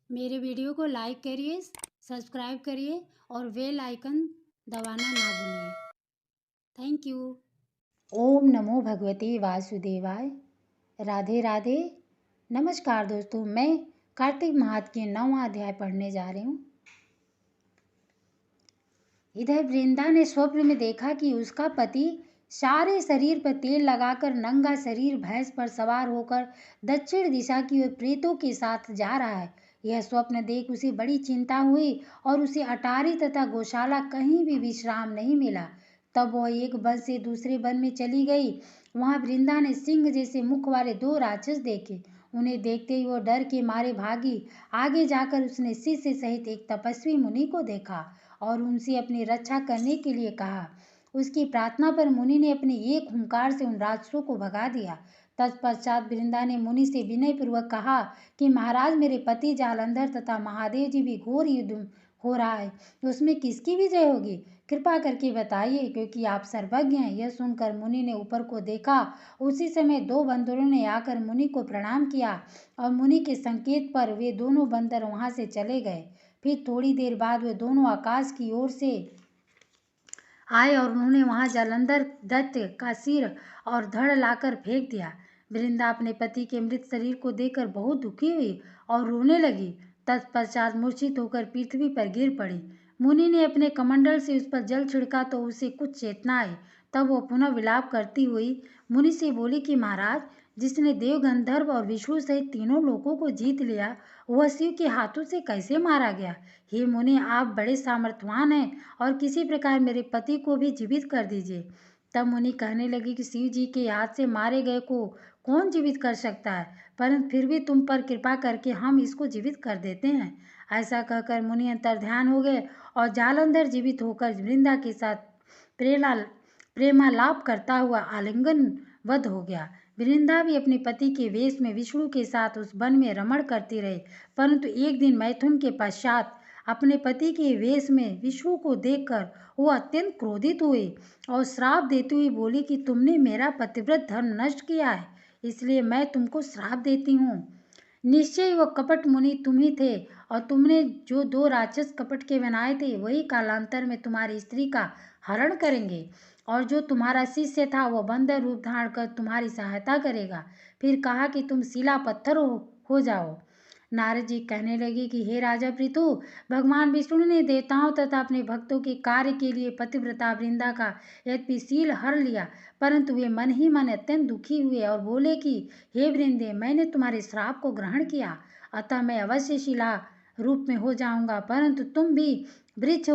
मेरे वीडियो को लाइक करिए, सब्सक्राइब करिए और बेल आइकन दबाना ना भूलिए। Thank you. ओम नमो भगवते वासुदेवाय। राधे राधे। नमस्कार दोस्तों, मैं कार्तिक माह के 9वां अध्याय पढ़ने जा रही हूँ। इधर वृंदा ने स्वप्न में देखा कि उसका पति सारे शरीर पर तेल लगाकर नंगा शरीर भैंस पर सवार होकर दक्षिण दिशा की ओर प्रेतों के साथ जा रहा है। यह स्वप्न देख उसे बड़ी चिंता हुई और उसे अटारी तथा गौशाला कहीं भी विश्राम नहीं मिला। तब वह एक वन से दूसरे वन में चली गई। वहां वृंदा ने सिंह जैसे मुख वाले 2 राक्षस देखे। उन्हें देखते ही वह डर के मारे भागी। आगे जाकर उसने शिष्य सहित एक तपस्वी मुनि को देखा और उनसे अपनी रक्षा करने के लिए कहा। उसकी प्रार्थना पर मुनि ने अपने एक हुंकार से उन राक्षसों को भगा दिया। तत्पश्चात वृंदा ने मुनि से विनयपूर्वक कहा कि महाराज, मेरे पति जालंधर तथा महादेव जी भी घोर युद्ध हो रहा है, उसमें किसकी विजय होगी? कृपा करके बताइए, क्योंकि आप सर्वज्ञ हैं। यह सुनकर मुनि ने ऊपर को देखा। उसी समय 2 बंदरों ने आकर मुनि को प्रणाम किया और मुनि के संकेत पर वे दोनों बंदर वहां से चले गए। फिर थोड़ी देर बाद वे दोनों आकाश की ओर से आए और उन्होंने वहां जालंधर दत्त का सिर और धड़ लाकर फेंक दिया। वृंदा अपने पति के मृत शरीर को देखकर बहुत दुखी हुई और रोने लगी। तत्पश्चात मूर्छित होकर पृथ्वी पर गिर पड़ी। मुनि ने अपने कमंडल से उस पर जल छिड़का तो उसे कुछ चेतना आई। तब वह पुनः विलाप करती हुई मुनि से बोली कि महाराज, जिसने देव, गंधर्व और विष्णु सहित तीनों लोकों को जीत लिया, वह शिव के हाथों से कैसे मारा गया? हे मुनि, आप बड़े सामर्थ्यवान हैं और किसी प्रकार मेरे पति को भी जीवित कर दीजिए। तब मुनि कहने लगी कि शिव जी के हाथ से मारे गए को कौन जीवित कर सकता है, परंतु फिर भी तुम पर कृपा करके हम इसको जीवित कर देते हैं। ऐसा कहकर मुनि अंतर्ध्यान हो गए और जालंधर जीवित होकर वृंदा के साथ प्रेरणा प्रेमालाप करता हुआ आलिंगनबद्ध हो गया। वृंदा भी अपने पति के वेश में विष्णु के साथ उस वन में रमण करती रही, परंतु एक दिन मैथुन के पश्चात अपने पति के वेश में विष्णु को देखकर वो अत्यंत क्रोधित हुई और श्राप देती हुई बोली कि तुमने मेरा पतिव्रत धर्म नष्ट किया है, इसलिए मैं तुमको श्राप देती हूँ। निश्चय वह कपट मुनि तुम ही थे और तुमने जो 2 राक्षस कपट के बनाए थे, वही कालांतर में तुम्हारी स्त्री का हरण करेंगे। और जो तुम्हारा शिष्य था वह बंदर रूप धारण कर तुम्हारी सहायता करेगा। फिर कहा कि तुम शिला पत्थर हो जाओ। नारद जी कहने लगे कि हे राजा पृथु, भगवान विष्णु ने देवताओं तथा अपने भक्तों के कार्य के लिए पतिव्रता वृंदा का यद्यपि शील हर लिया, परंतु वे मन ही मन अत्यंत दुखी हुए और बोले कि हे वृंदे, मैंने तुम्हारे श्राप को ग्रहण किया, अतः मैं अवश्य शिला रूप में हो जाऊंगा, परंतु तुम भी वृक्ष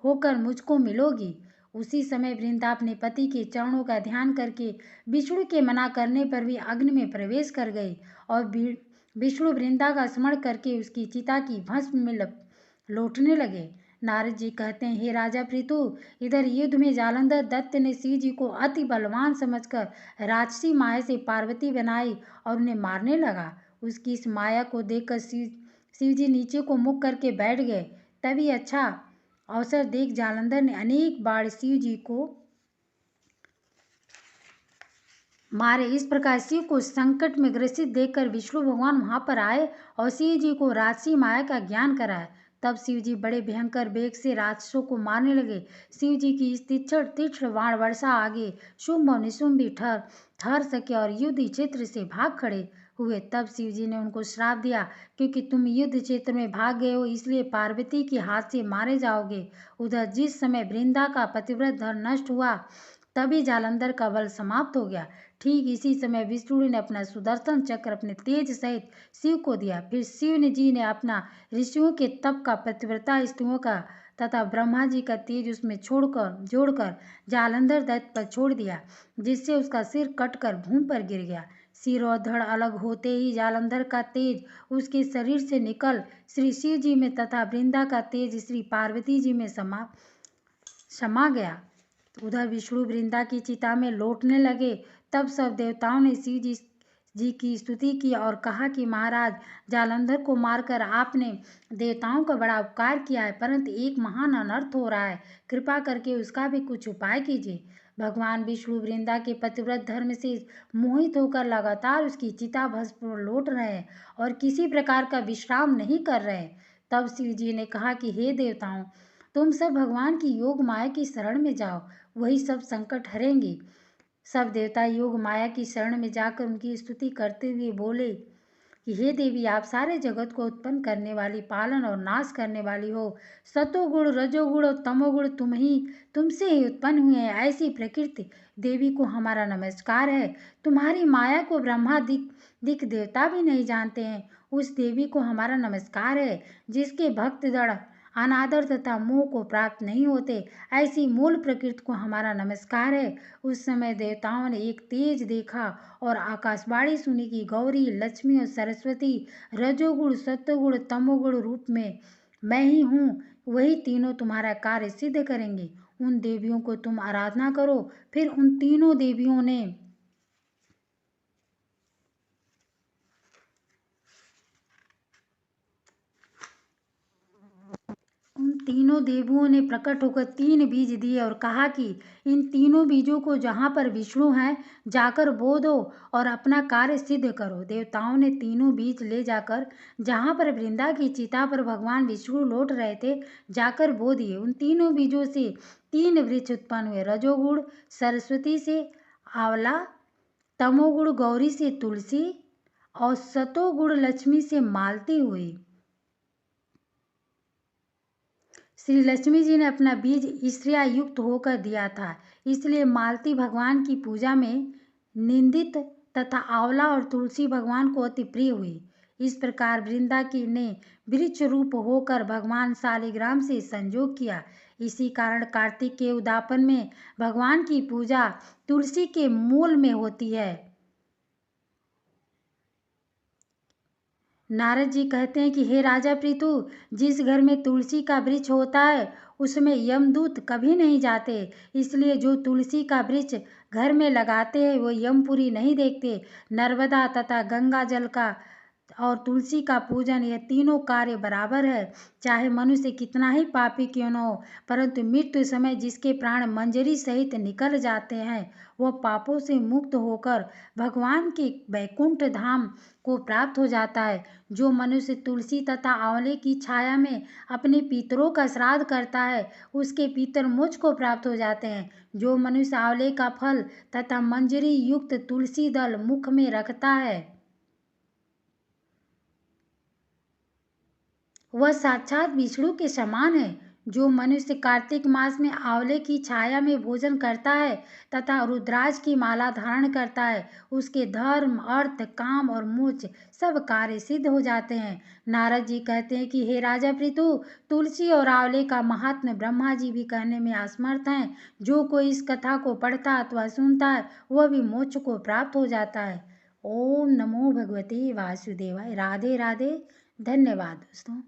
होकर मुझको मिलोगी। उसी समय वृंदा अपने पति के चरणों का ध्यान करके विष्णु के मना करने पर भी अग्नि में प्रवेश कर गई और विष्णु वृंदा का स्मरण करके उसकी चिता की भस्म में लौटने लगे। नारद जी कहते हैं, हे राजा पृथु, इधर युद्ध में जालंधर दत्त ने शिव जी को अति बलवान समझकर राक्षसी माया से पार्वती बनाई और उन्हें मारने लगा। उसकी इस माया को देखकर शिव जी नीचे को मुख करके बैठ गए। तभी अच्छा अवसर देख जालंधर ने अनेक बार शिव जी को मारे। इस प्रकार शिव को संकट में ग्रसित देखकर विष्णु भगवान वहां पर आए और शिव जी को राक्षसी माया का ज्ञान कराया। तब शिव जी बड़े भयंकर वेग से राक्षसों को मारने लगे। शिव जी की इस तीक्ष्ण बाण वर्षा आगे शुंभ और निशुंभ भी ठहर सके और युद्ध क्षेत्र से भाग खड़े हुए। तब शिव जी ने उनको श्राप दिया, क्योंकि तुम युद्ध क्षेत्र में भाग गए हो, इसलिए पार्वती के हाथ से मारे जाओगे। उधर जिस समय वृंदा का पतिव्रत धर्म नष्ट हुआ, तभी जालंधर का बल समाप्त हो गया। ठीक इसी समय विष्णु ने अपना सुदर्शन चक्र अपने तेज सहित शिव को दिया। फिर शिव जी ने अपना ऋषियों के तप का, पतिव्रता स्त्रियों का तथा ब्रह्मा जी का तेज उसमें जोड़कर जालंधर दत्त पर छोड़ दिया, जिससे उसका सिर कटकर भूमि पर गिर गया। सिर और धड़ अलग होते ही जालंधर का तेज उसके शरीर से निकल श्री शिव जी में तथा वृंदा का तेज श्री पार्वती जी में समा गया। उधर विष्णु वृंदा की चिता में लौटने लगे। तब सब देवताओं ने शिव जी की स्तुति की और कहा कि महाराज, जालंधर को मारकर आपने देवताओं का बड़ा उपकार किया है, परंतु एक महान अनर्थ हो रहा है, कृपा करके उसका भी कुछ उपाय कीजिए। भगवान विष्णु वृंदा के पतिव्रत धर्म से मोहित होकर लगातार उसकी चिता भस्म पर लौट रहे हैं और किसी प्रकार का विश्राम नहीं कर रहे। तब शिव जी ने कहा कि हे देवताओं, तुम सब भगवान की योग माया की शरण में जाओ, वही सब संकट हरेंगे। सब देवता योग माया की शरण में जाकर उनकी स्तुति करते हुए बोले कि हे देवी, आप सारे जगत को उत्पन्न करने वाली, पालन और नाश करने वाली हो। सतोगुण, रजोगुण और तमोगुण तुमसे ही उत्पन्न हुए हैं। ऐसी प्रकृति देवी को हमारा नमस्कार है। तुम्हारी माया को ब्रह्मा दिक देवता भी नहीं जानते हैं। उस देवी को हमारा नमस्कार है जिसके भक्त दृढ़ अनादर तथा मोह को प्राप्त नहीं होते। ऐसी मूल प्रकृति को हमारा नमस्कार है। उस समय देवताओं ने एक तेज देखा और आकाशवाणी सुनी कि गौरी, लक्ष्मी और सरस्वती रजोगुण, सत्वगुण, तमोगुण रूप में मैं ही हूँ, वही तीनों तुम्हारा कार्य सिद्ध करेंगे। उन देवियों को तुम आराधना करो। फिर उन तीनों देवियों ने प्रकट होकर 3 बीज दिए और कहा कि इन तीनों बीजों को जहाँ पर विष्णु हैं जाकर बो दो और अपना कार्य सिद्ध करो। देवताओं ने तीनों बीज ले जाकर जहाँ पर वृंदा की चिता पर भगवान विष्णु लौट रहे थे जाकर बो दिए। उन तीनों बीजों से 3 वृक्ष उत्पन्न हुए। रजोगुण सरस्वती से आंवला, तमोगुण गौरी से तुलसी और सतोगुण लक्ष्मी से मालती हुई। श्री लक्ष्मी जी ने अपना बीज स्त्रियाँ युक्त होकर दिया था, इसलिए मालती भगवान की पूजा में निंदित तथा आंवला और तुलसी भगवान को अति प्रिय हुई। इस प्रकार वृंदा की ने वृक्ष रूप होकर भगवान शालिग्राम से संयोग किया। इसी कारण कार्तिक के उद्यापन में भगवान की पूजा तुलसी के मूल में होती है। नारद जी कहते हैं कि हे राजा प्रीतु, जिस घर में तुलसी का वृक्ष होता है उसमें यमदूत कभी नहीं जाते। इसलिए जो तुलसी का वृक्ष घर में लगाते हैं वो यमपुरी नहीं देखते। नर्मदा तथा गंगा जल का और तुलसी का पूजन, यह तीनों कार्य बराबर है। चाहे मनुष्य कितना ही पापी क्यों न हो, परंतु मृत्यु समय जिसके प्राण मंजरी सहित निकल जाते हैं वह पापों से मुक्त होकर भगवान के वैकुंठ धाम को प्राप्त हो जाता है। जो मनुष्य तुलसी तथा आंवले की छाया में अपने पितरों का श्राद्ध करता है उसके पितर मोक्ष को प्राप्त हो जाते हैं। जो मनुष्य आंवले का फल तथा मंजरी युक्त तुलसी दल मुख में रखता है वह साक्षात विष्णु के समान है। जो मनुष्य कार्तिक मास में आंवले की छाया में भोजन करता है तथा रुद्राक्ष की माला धारण करता है उसके धर्म, अर्थ, काम और मोक्ष सब कार्य सिद्ध हो जाते हैं। नारद जी कहते हैं कि हे राजा पृथु, तुलसी और आंवले का महात्म्य ब्रह्मा जी भी कहने में असमर्थ हैं। जो कोई इस कथा को पढ़ता अथवा सुनता है वह भी मोक्ष को प्राप्त हो जाता है। ओम नमो भगवते वासुदेवाय। राधे राधे। धन्यवाद दोस्तों।